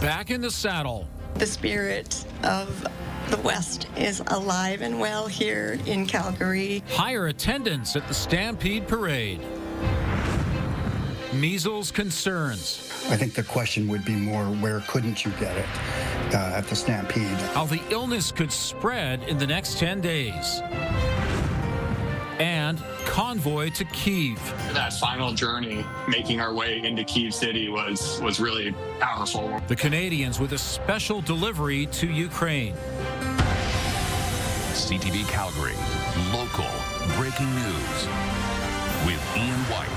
back in the saddle. The spirit of the West is alive and well here in Calgary. Higher attendance at the Stampede Parade. Measles concerns. I think the question would be more, where couldn't you get it at the Stampede? How the illness could spread in the next 10 days. And convoy to Kyiv. That final journey, making our way into Kyiv City, was really powerful. The Canadians with a special delivery to Ukraine. CTV Calgary, local breaking news with Ian White.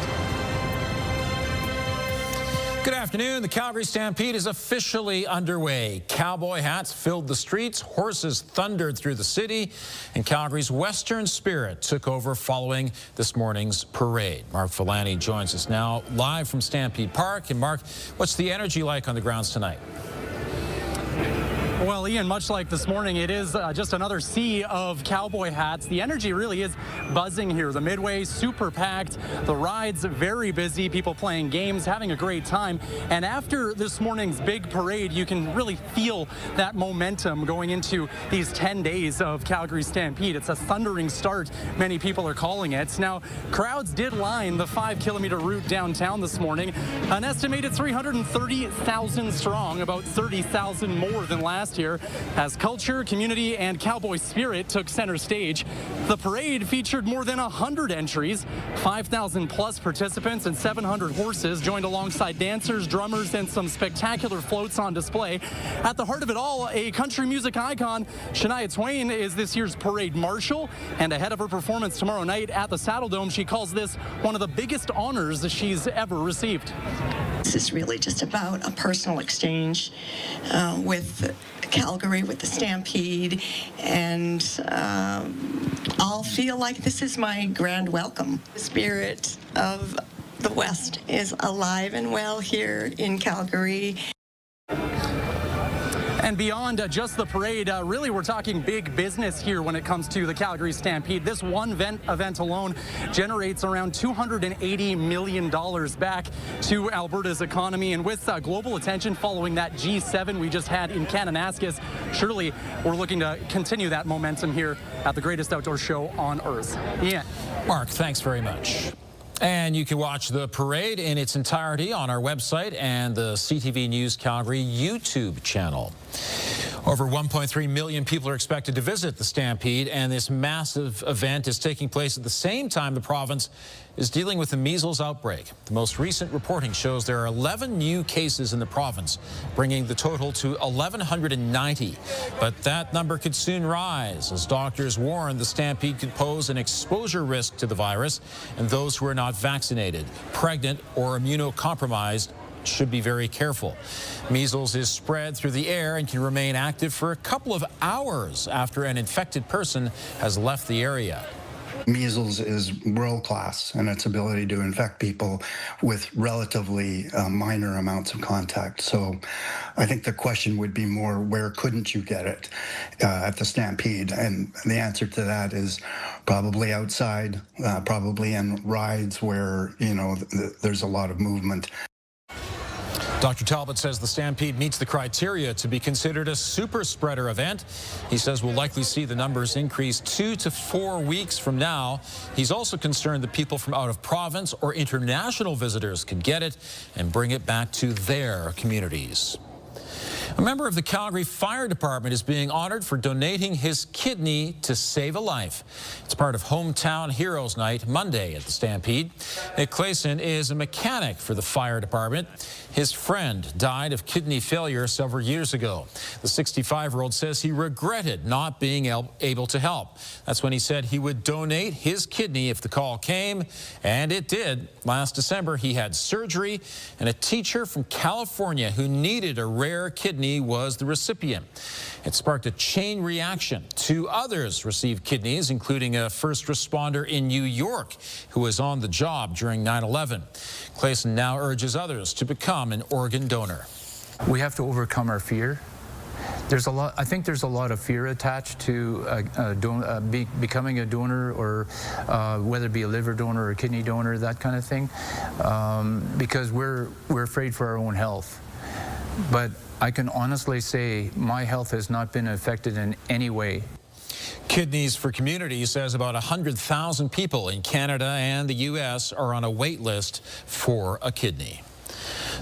Good afternoon. The Calgary Stampede is officially underway. Cowboy hats filled the streets, horses thundered through the city, and Calgary's Western spirit took over following this morning's parade. Mark Villani joins us now live from Stampede Park. And Mark, what's the energy like on the grounds tonight? Well, Ian, much like this morning, it is just another sea of cowboy hats. The energy really is buzzing here. The midway super packed, the rides very busy, people playing games, having a great time. And after this morning's big parade, you can really feel that momentum going into these 10 days of Calgary Stampede. It's a thundering start, many people are calling it. Now, crowds did line the 5-kilometer route downtown this morning, an estimated 330,000 strong, about 30,000 more than last year, as culture, community, and cowboy spirit took center stage. The parade featured more than 100 entries, 5,000 plus participants, and 700 horses joined alongside dancers, drummers, and some spectacular floats on display. At the heart of it all, a country music icon, Shania Twain, is this year's parade marshal, and ahead of her performance tomorrow night at the Saddle Dome, she calls this one of the biggest honors that she's ever received. This is really just about a personal exchange with Calgary, with the Stampede, and I'll feel like this is my grand welcome. The spirit of the West is alive and well here in Calgary. And beyond just the parade, really we're talking big business here when it comes to the Calgary Stampede. This one event alone generates around $280 million back to Alberta's economy. And with global attention following that G7 we just had in Kananaskis, surely we're looking to continue that momentum here at the greatest outdoor show on Earth. Ian. Mark, thanks very much. And you can watch the parade in its entirety on our website and the CTV News Calgary YouTube channel. Over 1.3 million people are expected to visit the Stampede, and this massive event is taking place at the same time the province is dealing with the measles outbreak. The most recent reporting shows there are 11 new cases in the province, bringing the total to 1,190. But that number could soon rise, as doctors warn the Stampede could pose an exposure risk to the virus, and those who are not vaccinated, pregnant, or immunocompromised should be very careful. Measles is spread through the air and can remain active for a couple of hours after an infected person has left the area. Measles is world-class in its ability to infect people with relatively minor amounts of contact. So I think the question would be more, where couldn't you get it at the Stampede? And the answer to that is probably outside, probably in rides where, you know, there's a lot of movement. Dr. Talbot says the Stampede meets the criteria to be considered a super spreader event. He says we'll likely see the numbers increase 2 to 4 weeks from now. He's also concerned that people from out of province or international visitors could get it and bring it back to their communities. A member of the Calgary Fire Department is being honored for donating his kidney to save a life. It's part of Hometown Heroes Night Monday at the Stampede. Nick Clayson is a mechanic for the fire department. His friend died of kidney failure several years ago. The 65-year-old says he regretted not being able to help. That's when he said he would donate his kidney if the call came, and it did. Last December, he had surgery, and a teacher from California who needed a rare kidney was the recipient. It sparked a chain reaction. 2 others received kidneys, including a first responder in New York who was on the job during 9/11. Clayson now urges others to become an organ donor. We have to overcome our fear. I think there's a lot of fear attached to becoming a donor, or whether it be a liver donor or a kidney donor, that kind of thing, because we're afraid for our own health. but I can honestly say my health has not been affected in any way. Kidneys for Community says about 100,000 people in Canada and the U.S. are on a wait list for a kidney.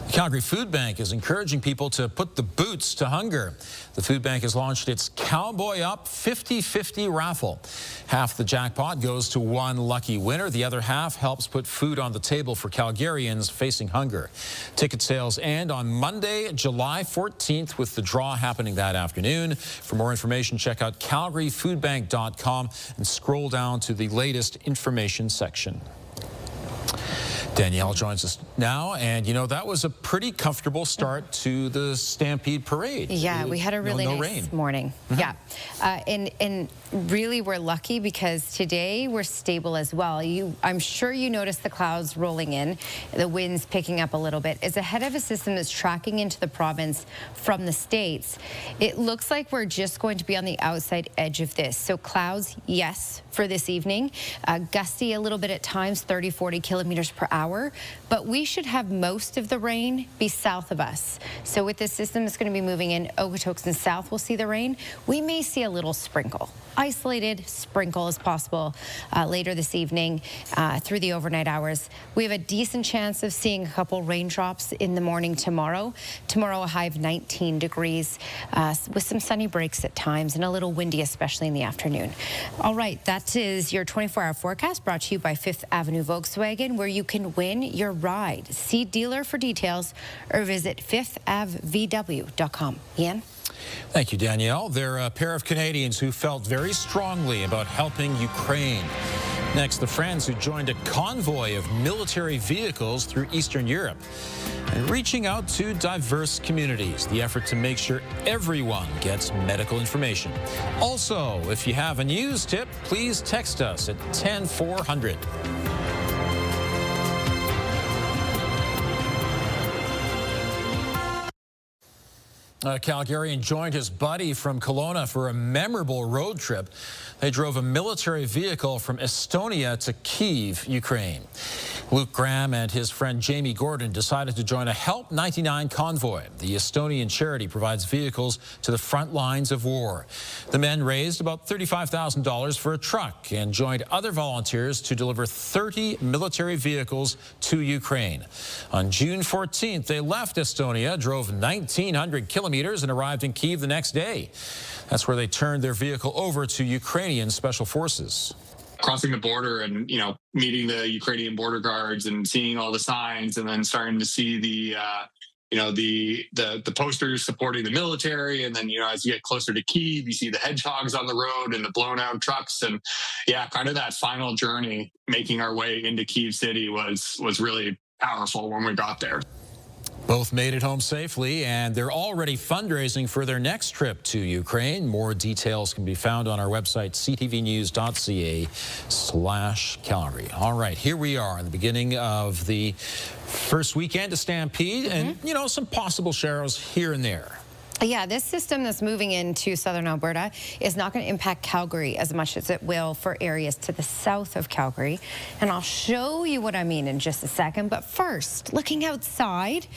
The Calgary Food Bank is encouraging people to put the boots to hunger. The food bank has launched its Cowboy Up 50-50 raffle. Half the jackpot goes to one lucky winner. The other half helps put food on the table for Calgarians facing hunger. Ticket sales end on Monday, July 14th, with the draw happening that afternoon. For more information, check out calgaryfoodbank.com and scroll down to the latest information section. Danielle joins us now, and you know, that was a pretty comfortable start to the Stampede Parade. Yeah, we had a really nice morning. Yeah, and really we're lucky because today we're stable as well. I'm sure you noticed the clouds rolling in, the winds picking up a little bit. It's ahead of a system that's tracking into the province from the States. It looks like we're just going to be on the outside edge of this. So clouds, yes, for this evening. Gusty a little bit at times, 30-40 kilometers per hour. But we should have most of the rain be south of us. So with this system that's going to be moving in, Okotoks and south will see the rain. We may see a little sprinkle, isolated sprinkle as possible later this evening through the overnight hours. We have a decent chance of seeing a couple raindrops in the morning tomorrow. Tomorrow a high of 19 degrees with some sunny breaks at times and a little windy, especially in the afternoon. All right, that is your 24-hour forecast brought to you by 5th Avenue Volkswagen, where you can win your ride. See dealer for details or visit 5thAvVW.com. Ian? Thank you, Danielle. They're a pair of Canadians who felt very strongly about helping Ukraine. Next, the friends who joined a convoy of military vehicles through Eastern Europe and reaching out to diverse communities. The effort to make sure everyone gets medical information. Also, if you have a news tip, please text us at 10400. A Calgarian joined his buddy from Kelowna for a memorable road trip. They drove a military vehicle from Estonia to Kyiv, Ukraine. Luke Graham and his friend Jamie Gordon decided to join a Help 99 convoy. The Estonian charity provides vehicles to the front lines of war. The men raised about $35,000 for a truck and joined other volunteers to deliver 30 military vehicles to Ukraine. On June 14th, they left Estonia, drove 1,900 kilometers, and arrived in Kyiv the next day. That's where they turned their vehicle over to Ukrainian special forces. Crossing the border and, you know, meeting the Ukrainian border guards and seeing all the signs, and then starting to see the posters supporting the military. And then, you know, as you get closer to Kyiv, you see the hedgehogs on the road and the blown out trucks. And yeah, kind of that final journey, making our way into Kyiv City was really powerful when we got there. Both made it home safely, and they're already fundraising for their next trip to Ukraine. More details can be found on our website, ctvnews.ca/Calgary. All right, here we are in the beginning of the first weekend of Stampede, and, you know, some possible showers here and there. Yeah, this system that's moving into southern Alberta is not going to impact Calgary as much as it will for areas to the south of Calgary. And I'll show you what I mean in just a second. But first, looking outside,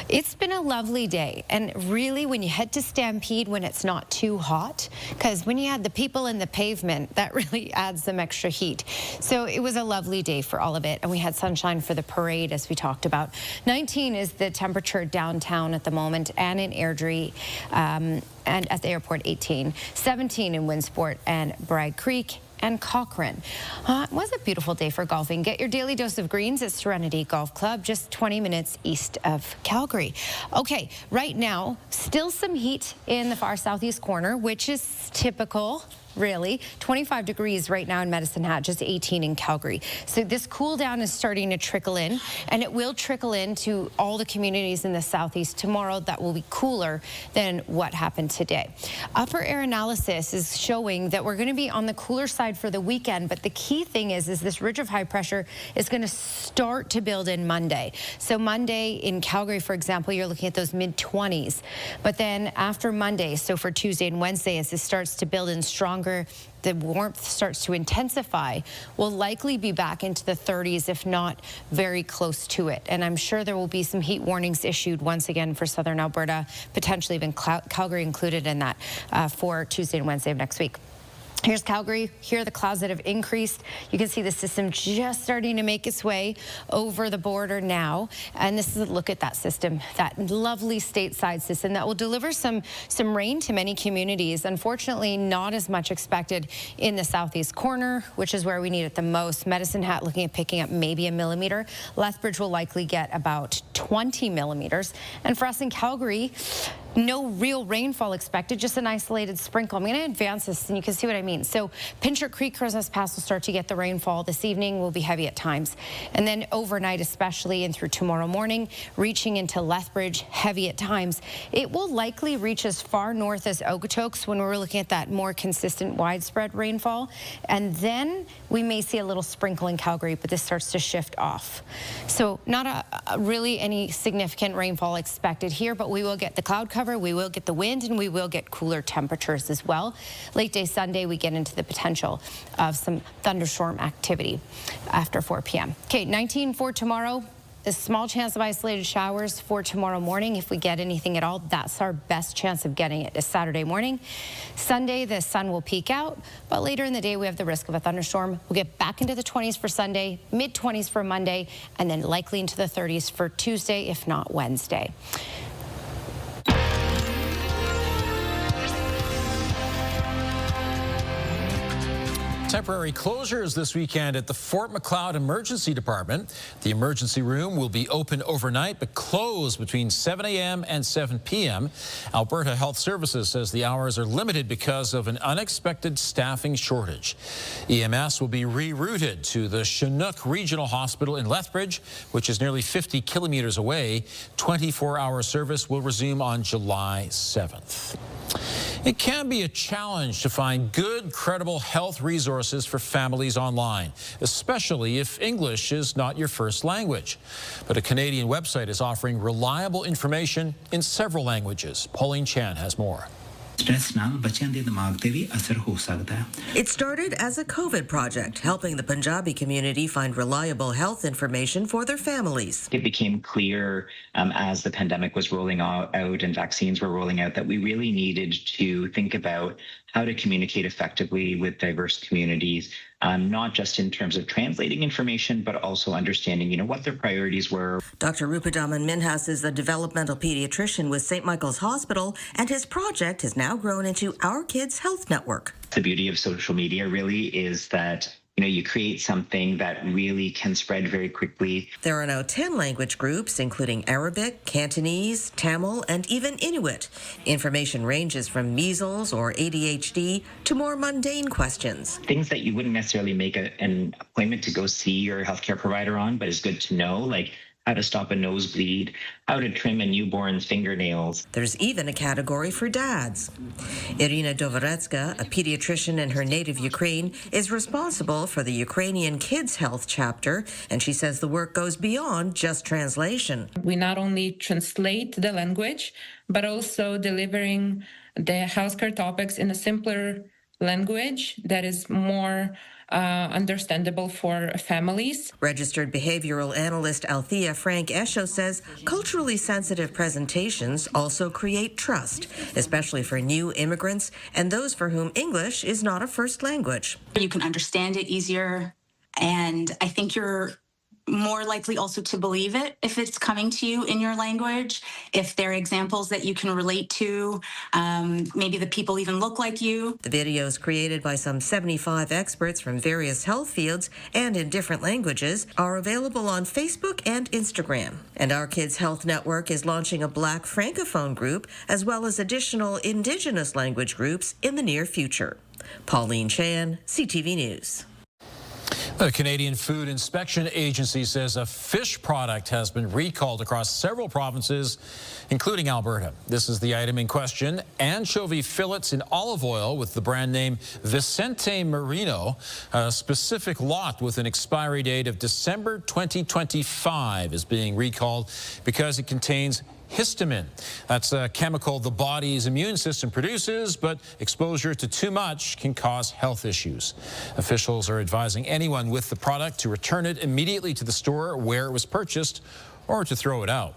it's been a lovely day. And really, when you head to Stampede when it's not too hot, because when you add the people in the pavement, that really adds some extra heat. So it was a lovely day for all of it. And we had sunshine for the parade, as we talked about. 19 is the temperature downtown at the moment, and in Airdrie. And at the airport, 18, 17 in Winsport and Bragg Creek and Cochrane. It was a beautiful day for golfing. Get your daily dose of greens at Serenity Golf Club, just 20 minutes east of Calgary. Okay, right now, still some heat in the far southeast corner, which is typical. Really, 25 degrees right now in Medicine Hat, just 18 in Calgary. So this cool down is starting to trickle in, and it will trickle into all the communities in the southeast tomorrow. That will be cooler than what happened today. Upper air analysis is showing that we're going to be on the cooler side for the weekend, but the key thing is this ridge of high pressure is going to start to build in Monday. So Monday in Calgary, for example, you're looking at those mid-20s. But then after Monday, so for Tuesday and Wednesday, as this starts to build in stronger longer the warmth starts to intensify, we'll likely be back into the 30s, if not very close to it. And I'm sure there will be some heat warnings issued once again for southern Alberta, potentially even Calgary included in that for Tuesday and Wednesday of next week. Here's Calgary. Here are the clouds that have increased. You can see the system just starting to make its way over the border now. And this is a look at that system, that lovely stateside system that will deliver some rain to many communities. Unfortunately, not as much expected in the southeast corner, which is where we need it the most. Medicine Hat looking at picking up maybe a millimeter. Lethbridge will likely get about 20 millimeters. And for us in Calgary, no real rainfall expected, just an isolated sprinkle. I'm going to advance this and you can see what I mean. So Pincher Creek, Christmas Pass will start to get the rainfall. This evening will be heavy at times. And then overnight especially and through tomorrow morning, reaching into Lethbridge, heavy at times. It will likely reach as far north as Okotoks when we're looking at that more consistent widespread rainfall. And then we may see a little sprinkle in Calgary, but this starts to shift off. So not really any significant rainfall expected here, but we will get the cloud cover. We will get the wind and we will get cooler temperatures as well. Late day Sunday, we get into the potential of some thunderstorm activity after 4 p.m. Okay, 19 for tomorrow. A small chance of isolated showers for tomorrow morning. If we get anything at all, that's our best chance of getting it is Saturday morning. Sunday, the sun will peek out, but later in the day, we have the risk of a thunderstorm. We'll get back into the 20s for Sunday, mid-20s for Monday, and then likely into the 30s for Tuesday, if not Wednesday. Temporary closures this weekend at the Fort Macleod Emergency Department. The emergency room will be open overnight but closed between 7 a.m. and 7 p.m. Alberta Health Services says the hours are limited because of an unexpected staffing shortage. EMS will be rerouted to the Chinook Regional Hospital in Lethbridge, which is nearly 50 kilometers away. 24-hour service will resume on July 7th. It can be a challenge to find good, credible health resources for families online, especially if English is not your first language. But a Canadian website is offering reliable information in several languages. Pauline Chan has more. It started as a COVID project, helping the Punjabi community find reliable health information for their families. It became clear as the pandemic was rolling out and vaccines were rolling out that we really needed to think about how to communicate effectively with diverse communities, not just in terms of translating information, but also understanding, what their priorities were. Dr. Rupedaman Minhas is a developmental pediatrician with St. Michael's Hospital, and his project has now grown into Our Kids Health Network. The beauty of social media really is that you create something that really can spread very quickly. There are now 10 language groups, including Arabic, Cantonese, Tamil, and even Inuit. Information ranges from measles or ADHD to more mundane questions. Things that you wouldn't necessarily make an appointment to go see your healthcare provider on, but is good to know, like how to stop a nosebleed, how to trim a newborn's fingernails. There's even a category for dads. Irina Dovoretska, a pediatrician in her native Ukraine, is responsible for the Ukrainian Kids Health chapter, and she says the work goes beyond just translation. We not only translate the language, but also delivering the healthcare topics in a simpler language that is more understandable for families. Registered behavioral analyst Althea Frank Esho says culturally sensitive presentations also create trust, especially for new immigrants and those for whom English is not a first language. You can understand it easier, and I think you're more likely also to believe it if it's coming to you in your language, if there are examples that you can relate to, maybe the people even look like you. The videos created by some 75 experts from various health fields and in different languages are available on Facebook and Instagram. And Our Kids Health Network is launching a Black Francophone group as well as additional Indigenous language groups in the near future. Pauline Chan, CTV News. The Canadian Food Inspection Agency says a fish product has been recalled across several provinces, including Alberta. This is the item in question: anchovy fillets in olive oil with the brand name Vicente Marino. A specific lot with an expiry date of December 2025 is being recalled because it contains histamine. That's a chemical the body's immune system produces, but exposure to too much can cause health issues. Officials are advising anyone with the product to return it immediately to the store where it was purchased or to throw it out.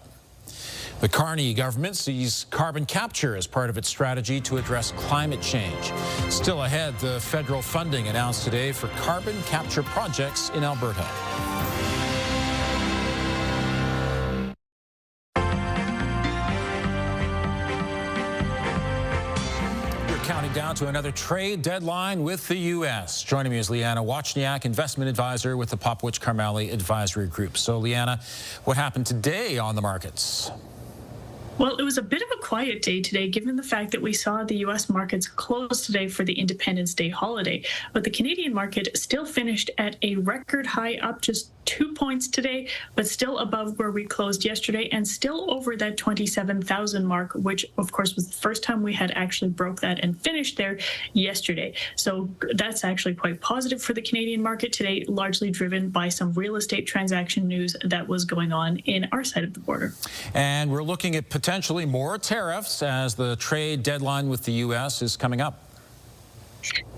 The Carney government sees carbon capture as part of its strategy to address climate change. Still ahead, the federal funding announced today for carbon capture projects in Alberta. Counting down to another trade deadline with the U.S. Joining me is Liana Wachniak, investment advisor with the Popwich-Karmali Advisory Group. So, Liana, what happened today on the markets? Well, it was a bit of a quiet day today, given the fact that we saw the U.S. markets close today for the Independence Day holiday. But the Canadian market still finished at a record high, up just 2 points today, but still above where we closed yesterday and still over that 27,000 mark, which, of course, was the first time we had actually broke that and finished there yesterday. So that's actually quite positive for the Canadian market today, largely driven by some real estate transaction news that was going on in our side of the border. And we're looking at potentially more tariffs as the trade deadline with the U.S. is coming up.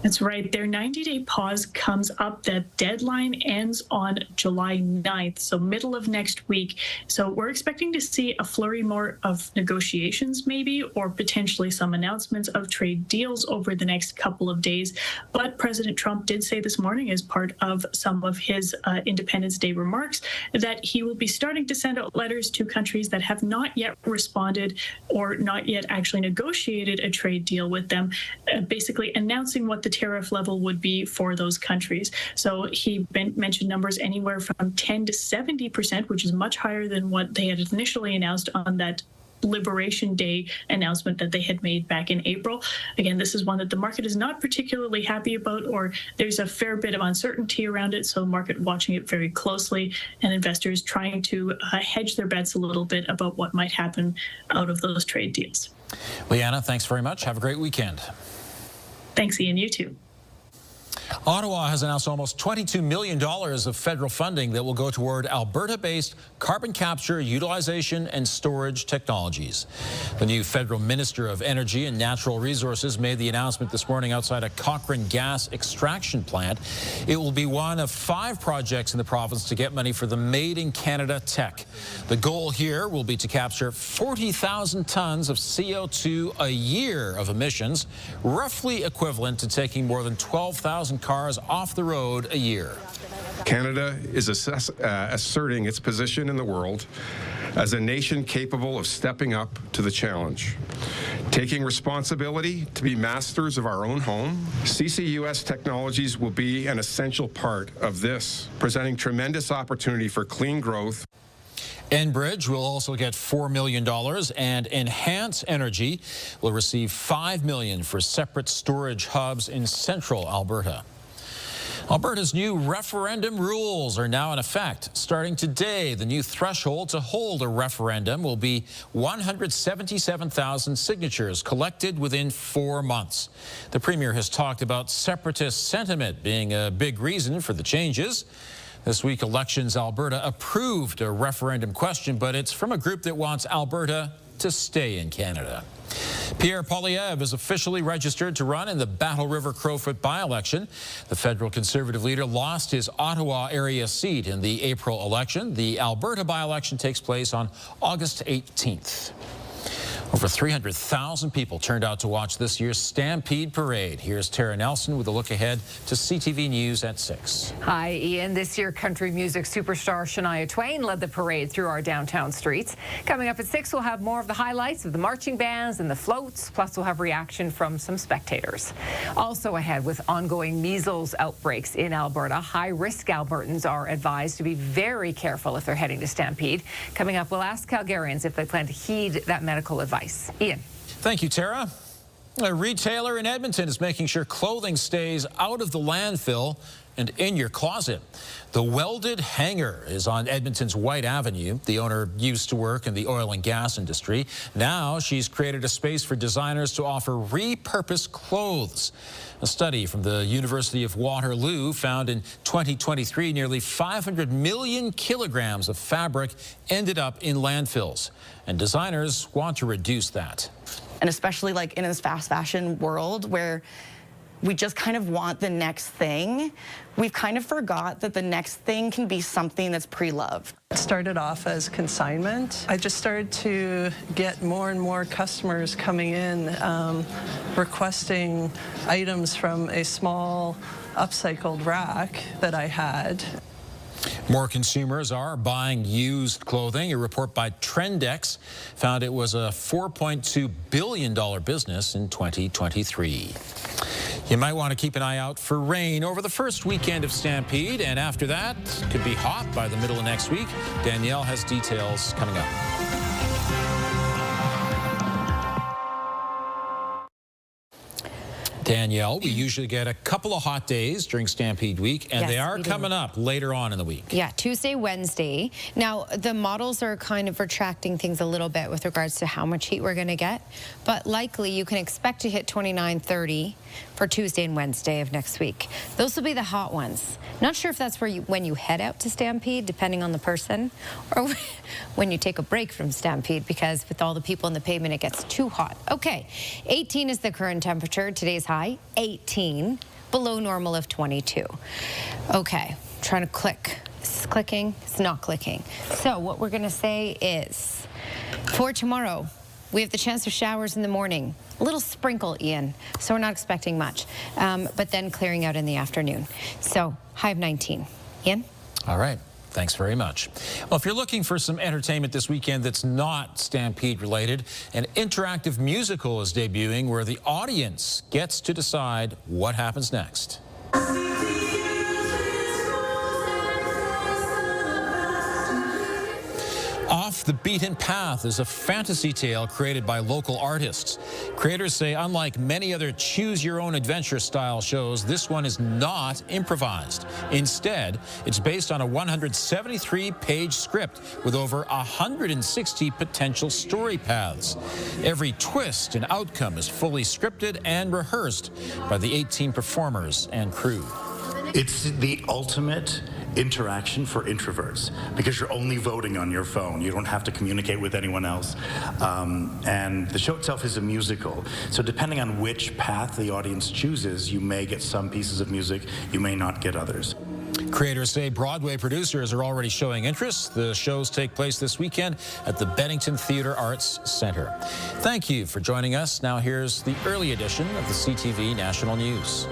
That's right. Their 90-day pause comes up. That deadline ends on July 9th, so middle of next week. So we're expecting to see a flurry more of negotiations maybe, or potentially some announcements of trade deals over the next couple of days. But President Trump did say this morning, as part of some of his Independence Day remarks, that he will be starting to send out letters to countries that have not yet responded or not yet actually negotiated a trade deal with them, basically announcing what the tariff level would be for those countries. So he mentioned numbers anywhere from 10 to 70%, which is much higher than what they had initially announced on that Liberation Day announcement that they had made back in April. Again, this is one that the market is not particularly happy about, or there's a fair bit of uncertainty around it, so market watching it very closely and investors trying to hedge their bets a little bit about what might happen out of those trade deals. Liana, thanks very much. Have a great weekend. Thanks, Ian. You too. Ottawa has announced almost $22 million of federal funding that will go toward Alberta-based carbon capture, utilization, and storage technologies. The new federal Minister of Energy and Natural Resources made the announcement this morning outside a Cochrane gas extraction plant. It will be one of 5 projects in the province to get money for the Made in Canada tech. The goal here will be to capture 40,000 tons of CO2 a year of emissions, roughly equivalent to taking more than 12,000 cars off the road a year. Canada is asserting its position in the world as a nation capable of stepping up to the challenge, taking responsibility to be masters of our own home. CCUS technologies will be an essential part of this, presenting tremendous opportunity for clean growth. Enbridge will also get $4 million, and Enhance Energy will receive $5 million for separate storage hubs in central Alberta. Alberta's new referendum rules are now in effect. Starting today, the new threshold to hold a referendum will be 177,000 signatures collected within 4 months. The Premier has talked about separatist sentiment being a big reason for the changes. This week, Elections Alberta approved a referendum question, but it's from a group that wants Alberta to stay in Canada. Pierre Poilievre is officially registered to run in the Battle River Crowfoot by-election. The federal Conservative leader lost his Ottawa area seat in the April election. The Alberta by-election takes place on August 18th. Over 300,000 people turned out to watch this year's Stampede Parade. Here's Tara Nelson with a look ahead to CTV News at 6. Hi, Ian. This year, country music superstar Shania Twain led the parade through our downtown streets. Coming up at 6, we'll have more of the highlights of the marching bands and the floats, plus we'll have reaction from some spectators. Also ahead, with ongoing measles outbreaks in Alberta, high-risk Albertans are advised to be very careful if they're heading to Stampede. Coming up, we'll ask Calgarians if they plan to heed that medical advice. Ian. Thank you, Tara. A retailer in Edmonton is making sure clothing stays out of the landfill and in your closet. The Welded Hanger is on Edmonton's White Avenue. The owner used to work in the oil and gas industry. Now she's created a space for designers to offer repurposed clothes. A study from the University of Waterloo found in 2023 nearly 500 million kilograms of fabric ended up in landfills. And designers want to reduce that. And especially like in this fast fashion world where we just kind of want the next thing, we've kind of forgot that the next thing can be something that's pre-loved. It started off as consignment. I just started to get more and more customers coming in requesting items from a small upcycled rack that I had. More consumers are buying used clothing. A report by Trendex found it was a $4.2 billion business in 2023. You might want to keep an eye out for rain over the first weekend of Stampede, and after that, it could be hot by the middle of next week. Danielle has details coming up. Danielle, we usually get a couple of hot days during Stampede week, and they are coming up later on in the week. Yeah, Tuesday, Wednesday. Now, the models are kind of retracting things a little bit with regards to how much heat we're going to get, but likely you can expect to hit 29, 30 for Tuesday and Wednesday of next week. Those will be the hot ones. Not sure if that's where when you head out to Stampede, depending on the person, or when you take a break from Stampede, because with all the people in the pavement, it gets too hot. Okay, 18 is the current temperature. Today's high, 18, below normal of 22. Okay, trying to click. This is clicking, it's not clicking. So what we're gonna say is, for tomorrow, we have the chance of showers in the morning. A little sprinkle, Ian, so we're not expecting much, but then clearing out in the afternoon. So high of 19. Ian? All right. Thanks very much. Well, if you're looking for some entertainment this weekend that's not Stampede related, an interactive musical is debuting where the audience gets to decide what happens next. Off the Beaten Path is a fantasy tale created by local artists. Creators say, unlike many other choose-your-own-adventure style shows, this one is not improvised. Instead, it's based on a 173-page script with over 160 potential story paths. Every twist and outcome is fully scripted and rehearsed by the 18 performers and crew. It's the ultimate interaction for introverts because you're only voting on your phone. You don't have to communicate with anyone else. And the show itself is a musical. So depending on which path the audience chooses, you may get some pieces of music, you may not get others. Creators say Broadway producers are already showing interest. The shows take place this weekend at the Bennington Theatre Arts Centre. Thank you for joining us. Now here's the early edition of the CTV National News.